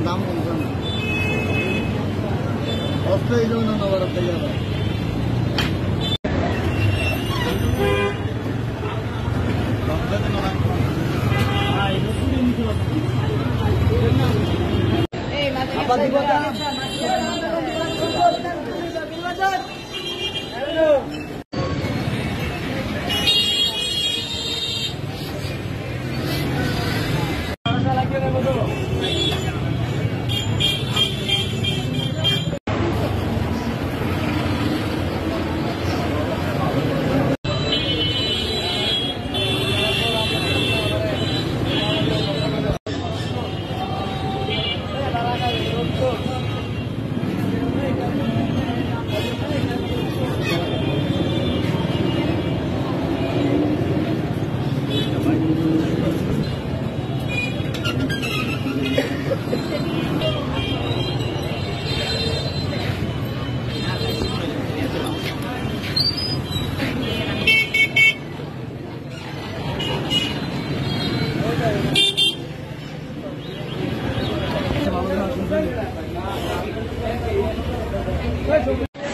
দাম বলছেন অস্ত্র এই জন্য নগর থেকে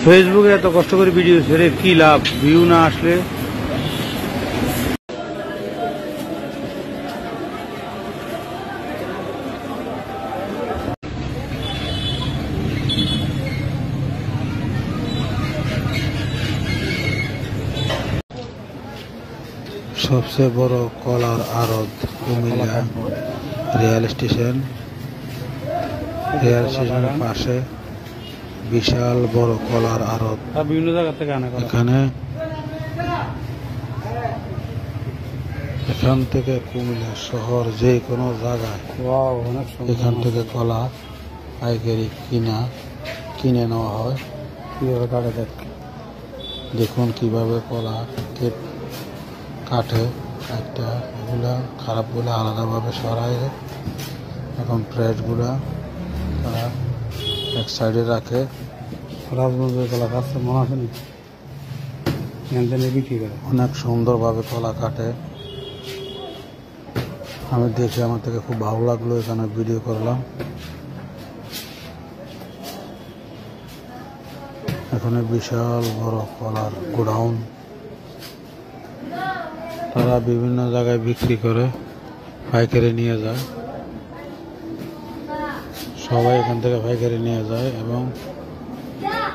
ফেসবুকে এত কষ্ট করে ভিডিও ছেড়ে কি লাভ, ভিউ না আসলে? সবচেয়ে বড় কলার আড়ত কুমিল্লা রেল স্টেশনের পাশে বিশাল বড় কলার আড়ত। বিভিন্ন জায়গা থেকে আনা এখান থেকে কুমিল্লা শহর যে কোনো জায়গায় এখান থেকে কলা পাইকারি কিনে নেওয়া হয়। কিভাবে কাটে দেখুন, কিভাবে কলা কাটে একটা, এগুলা খারাপগুলো আলাদাভাবে সরায়, এখন ফ্রেশগুলা তারা এক সাইডে রাখে। রাজগঞ্জের কলা কাটছে মনে আসেনি, বিক্রি করে অনেক সুন্দরভাবে কলা কাটে। আমি দেখে আমার থেকে খুব ভালো লাগলো, এখানে ভিডিও করলাম। এখানে বিশাল বড় কলার গোডাউন, তারা বিভিন্ন জায়গায় বিক্রি করে, পাইকারি নিয়ে যায়, সবাই এখান থেকে পাইকারি নিয়ে যায়। এবং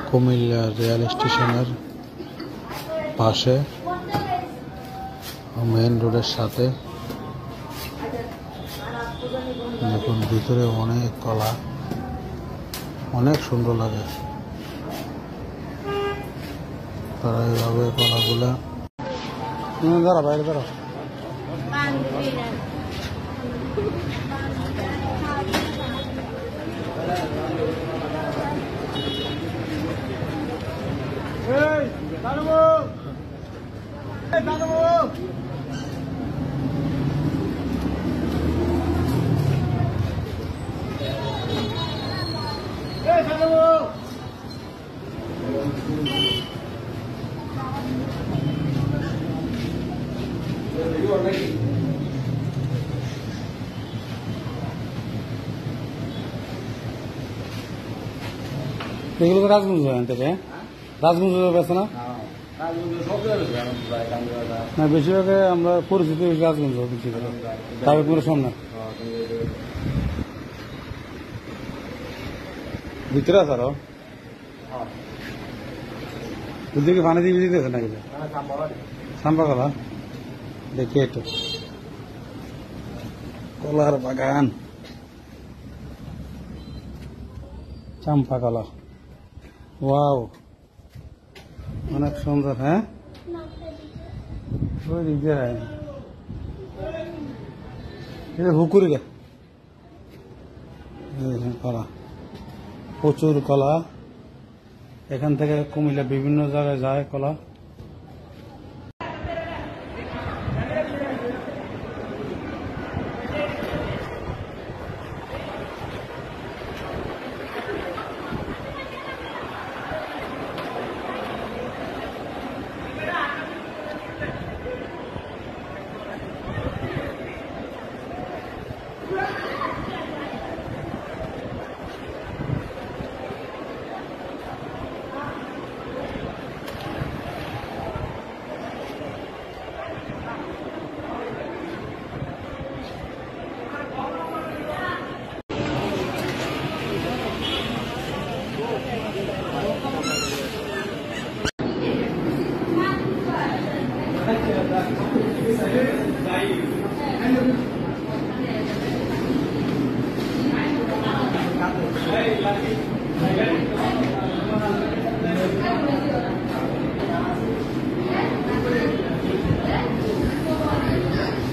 কুমিল্লা রেল স্টেশনের পাশে মেইন রোডের সাথে দেখুন, ভিতরে অনেক কলা, অনেক সুন্দর লাগে। তারা এইভাবে কলাগুলা দাঁড়া বাইরে দাঁড়া এগুলো তো রাজগঞ্জ আনতে, রাজগঞ্জ বেছে না? না, বেশিরভাগ আমরা পরিচিত রাজগঞ্জ বিক্রি করি, তারপরে সামনে ভিতরে আছে আরো ওদিকে পানি দিয়ে দিতেছে নাকি? সাম্পা কলা দেখি একটু, কলার বাগান, চাম্পা কলা, ওয়াও অনেক সুন্দর। হ্যাঁ, হুকুরি কলা, প্রচুর কলা, এখান থেকে কুমিল্লা বিভিন্ন জায়গায় যায় কলা।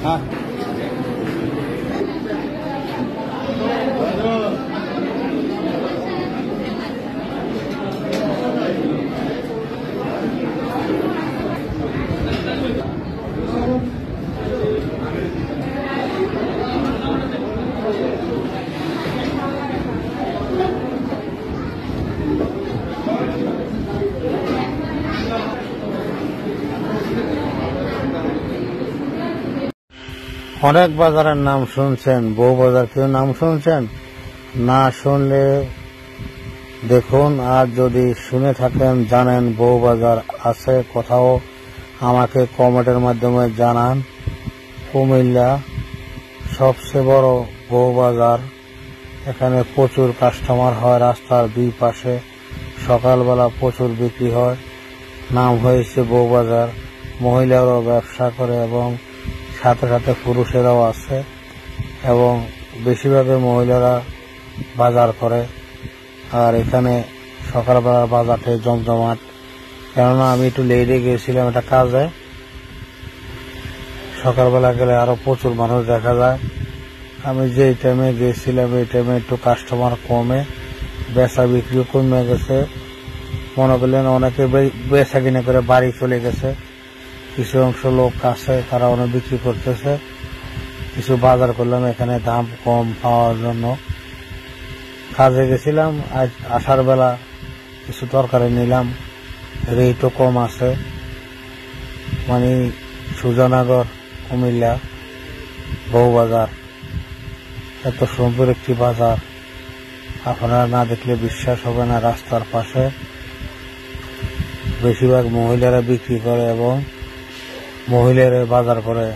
হ্যাঁ অনেক বাজারের নাম শুনছেন, বউ বাজার কেউ নাম শুনছেন? না শুনলে দেখুন, আর যদি শুনে থাকেন জানেন বউ বাজার আছে কোথাও আমাকে কমেন্টের মাধ্যমে জানান। কুমিল্লা সবচেয়ে বড় বউ বাজার, এখানে প্রচুর কাস্টমার হয়, রাস্তার দুই পাশে সকালবেলা প্রচুর বিক্রি হয়। নাম হয়েছে বউ বাজার। মহিলারাও ব্যবসা করে এবং সাথে সাথে পুরুষেরাও আছে এবং বেশিরভাগই মহিলারা বাজার করে। আর এখানে সকালবেলার বাজারটা জমজমাট, কেননা আমি একটু লেটে গিয়েছিলাম একটা কাজে। সকালবেলা গেলে আরো প্রচুর মানুষ দেখা যায়। আমি যে টাইমে গিয়েছিলাম এই টাইমে একটু কাস্টমার কমে, বেচা বিক্রিও কমে গেছে। মনে করলেন অনেকে বেচা কিনে করে বাড়ি চলে গেছে। কিছু অংশ লোক আছে, তারা অনেক বিক্রি করতেছে। কিছু বাজার করলাম এখানে দাম কম পাওয়ার জন্য। কাজে গেছিলাম, আজ আসার বেলা কিছু তরকারি নিলাম, রেটও কম আছে। মানে সুজানগর কুমিল্লা বউ বাজার এত সুন্দর একটি বাজার, আপনারা না দেখলে বিশ্বাস হবে না। রাস্তার পাশে বেশিরভাগ মহিলারা বিক্রি করে এবং মহিলারা বাজার করে।